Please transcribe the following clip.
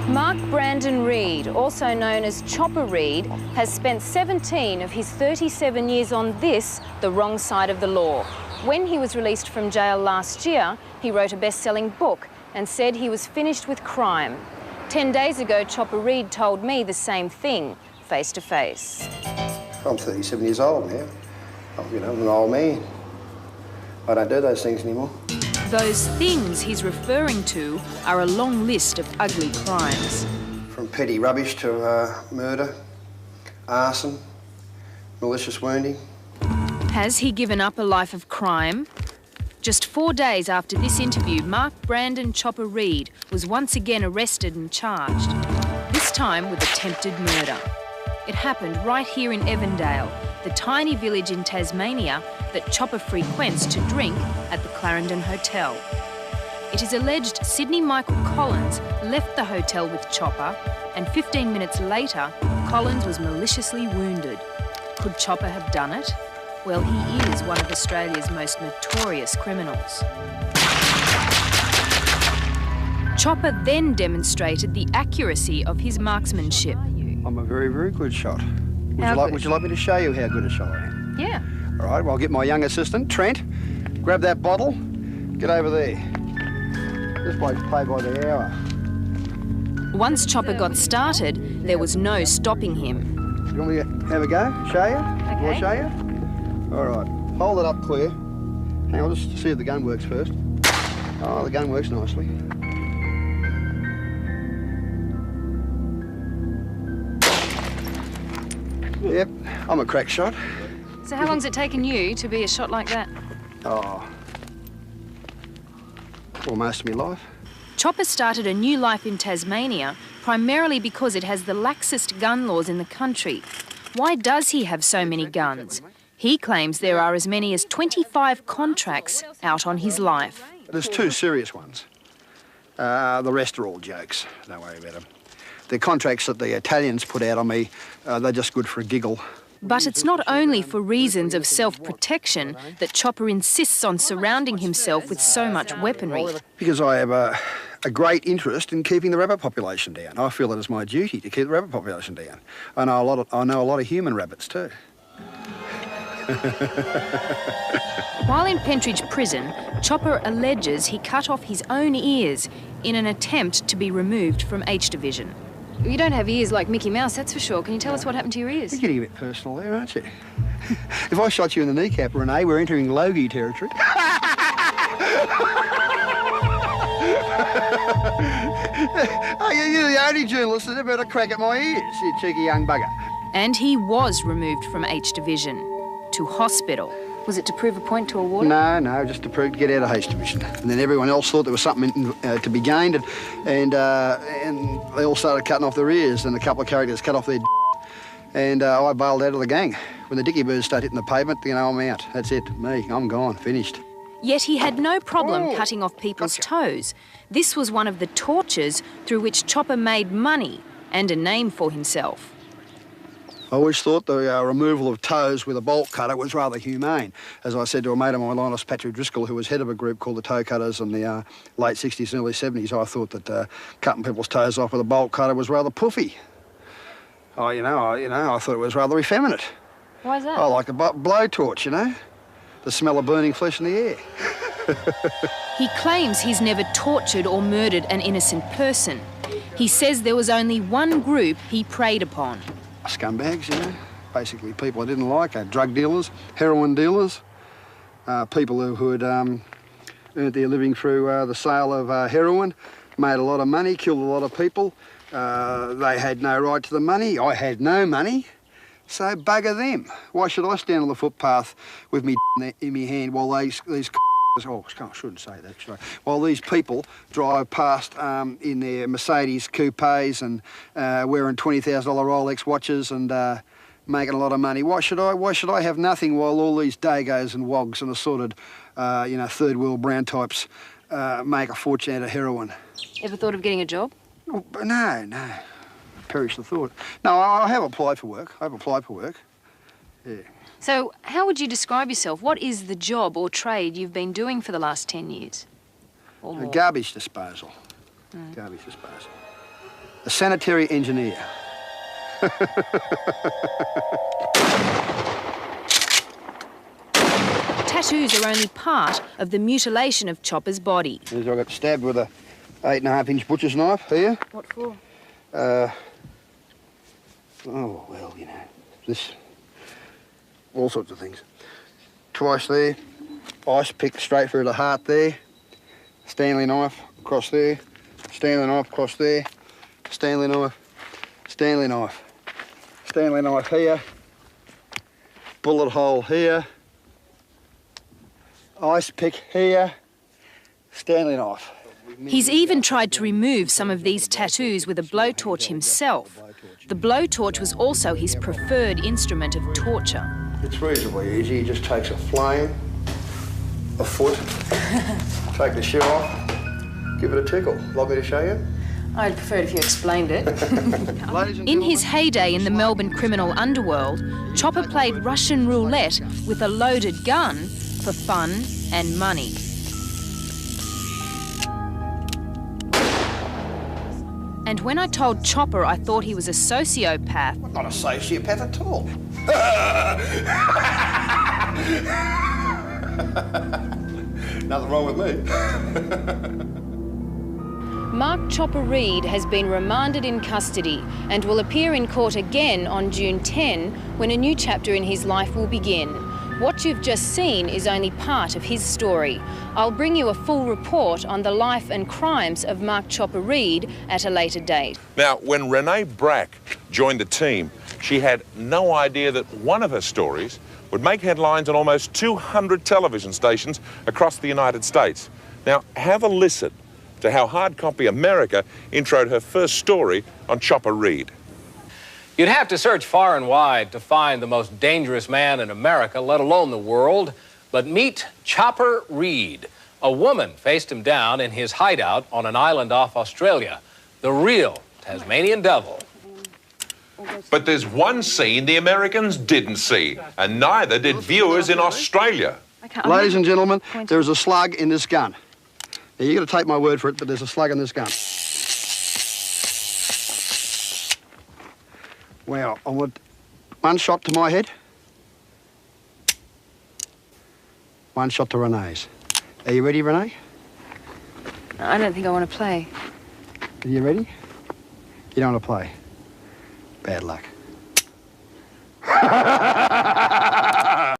Mark Brandon Reid, also known as Chopper Reid, has spent 17 of his 37 years on this, the wrong side of the law. When he was released from jail last year, he wrote a best-selling book and said he was finished with crime. 10 days ago, Chopper Reid told me the same thing, face to face. I'm 37 years old now. I'm an old man. I don't do those things anymore. Those things he's referring to are a long list of ugly crimes. From petty rubbish to murder, arson, malicious wounding. Has he given up a life of crime? Just 4 days after this interview, Mark Brandon Chopper Reid was once again arrested and charged, this time with attempted murder. It happened right here in Evandale, the tiny village in Tasmania that Chopper frequents to drink at the Clarendon Hotel. It is alleged Sydney Michael Collins left the hotel with Chopper, and 15 minutes later, Collins was maliciously wounded. Could Chopper have done it? Well, he is one of Australia's most notorious criminals. Chopper then demonstrated the accuracy of his marksmanship. I'm a very, very good shot. Would you like me to show you how good a shot I am? Yeah. All right, well, I'll get my young assistant, Trent, grab that bottle, get over there. This bloke's paid by the hour. Once Chopper got started, there was no stopping him. You want me to have a go? Show you? Okay. Want to show you? All right, hold it up clear. Hang on, just to see if the gun works first. Oh, the gun works nicely. Yep, I'm a crack shot. So how long's it taken you to be a shot like that? Oh, well, most of my life. Chopper started a new life in Tasmania primarily because it has the laxest gun laws in the country. Why does he have so many guns? He claims there are as many as 25 contracts out on his life. There's two serious ones. The rest are all jokes. Don't worry about them. The contracts that the Italians put out on me, they're just good for a giggle. But it's not only for reasons of self-protection that Chopper insists on surrounding himself with so much weaponry. Because I have a great interest in keeping the rabbit population down. I feel it is my duty to keep the rabbit population down. I know a lot of human rabbits too. While in Pentridge Prison, Chopper alleges he cut off his own ears in an attempt to be removed from H Division. You don't have ears like Mickey Mouse, that's for sure. Can you tell us what happened to your ears? You're getting a bit personal there, aren't you? If I shot you in the kneecap, Renee, we're entering Logie territory. Oh, you're the only journalist that ever had a crack at my ears, you cheeky young bugger. And he was removed from H Division to hospital. Was it to prove a point to a warden? No, just to get out of H Division. And then everyone else thought there was something to be gained, and they all started cutting off their ears, and a couple of characters cut off their and I bailed out of the gang. When the dicky birds start hitting the pavement, I'm out. That's it, me, I'm gone, finished. Yet he had no problem cutting off people's toes. This was one of the tortures through which Chopper made money and a name for himself. I always thought the removal of toes with a bolt cutter was rather humane. As I said to a mate of mine, Linus Patrick Driscoll, who was head of a group called the Toe Cutters in the late 60s and early 70s, I thought that cutting people's toes off with a bolt cutter was rather puffy. I thought it was rather effeminate. Why is that? I like the blowtorch, the smell of burning flesh in the air. He claims he's never tortured or murdered an innocent person. He says there was only one group he preyed upon. Scumbags, basically people I didn't like, drug dealers, heroin dealers, people who had earned their living through the sale of heroin, made a lot of money, killed a lot of people. They had no right to the money. I had no money, so bugger them. Why should I stand on the footpath with me in my hand while these oh, I shouldn't say that, should I? While these people drive past in their Mercedes coupes and wearing $20,000 Rolex watches and making a lot of money. Why should I have nothing while all these dagos and wogs and assorted, third world brown types make a fortune out of heroin? Ever thought of getting a job? Oh, no. Perish the thought. No, I have applied for work. Yeah. So how would you describe yourself? What is the job or trade you've been doing for the last 10 years? Or more? Garbage disposal. Garbage disposal. a sanitary engineer. Tattoos are only part of the mutilation of Chopper's body. I got stabbed with a 8.5-inch butcher's knife here. What for? Oh, well, you know, this, all sorts of things. Twice there, ice pick straight through the heart there, Stanley knife across there, Stanley knife across there, Stanley knife, Stanley knife, Stanley knife here, bullet hole here, ice pick here, Stanley knife. He's even tried to remove some of these tattoos with a blowtorch himself. The blowtorch was also his preferred instrument of torture. It's reasonably easy. He just takes a flame, a foot, take the shoe off, give it a tickle. Like me to show you? I'd prefer it if you explained it. Ladies and In his gentlemen, heyday in the Melbourne criminal underworld, Chopper played Russian roulette with a loaded gun for fun and money. And when I told Chopper I thought he was a sociopath, not a sociopath at all. Nothing wrong with me. Mark Chopper Reid has been remanded in custody and will appear in court again on June 10 when a new chapter in his life will begin. What you've just seen is only part of his story. I'll bring you a full report on the life and crimes of Mark Chopper Reid at a later date. Now, when Renee Brack joined the team, she had no idea that one of her stories would make headlines on almost 200 television stations across the United States. Now, have a listen to how Hard Copy America introed her first story on Chopper Reid. You'd have to search far and wide to find the most dangerous man in America, let alone the world. But meet Chopper Reid. A woman faced him down in his hideout on an island off Australia. The real Tasmanian devil. But there's one scene the Americans didn't see, and neither did viewers in Australia. Ladies and gentlemen, there's a slug in this gun. Now, you've got to take my word for it, but there's a slug in this gun. Well, I want one shot to my head, one shot to Renee's. Are you ready, Renee? I don't think I want to play. Are you ready? You don't want to play? Bad luck.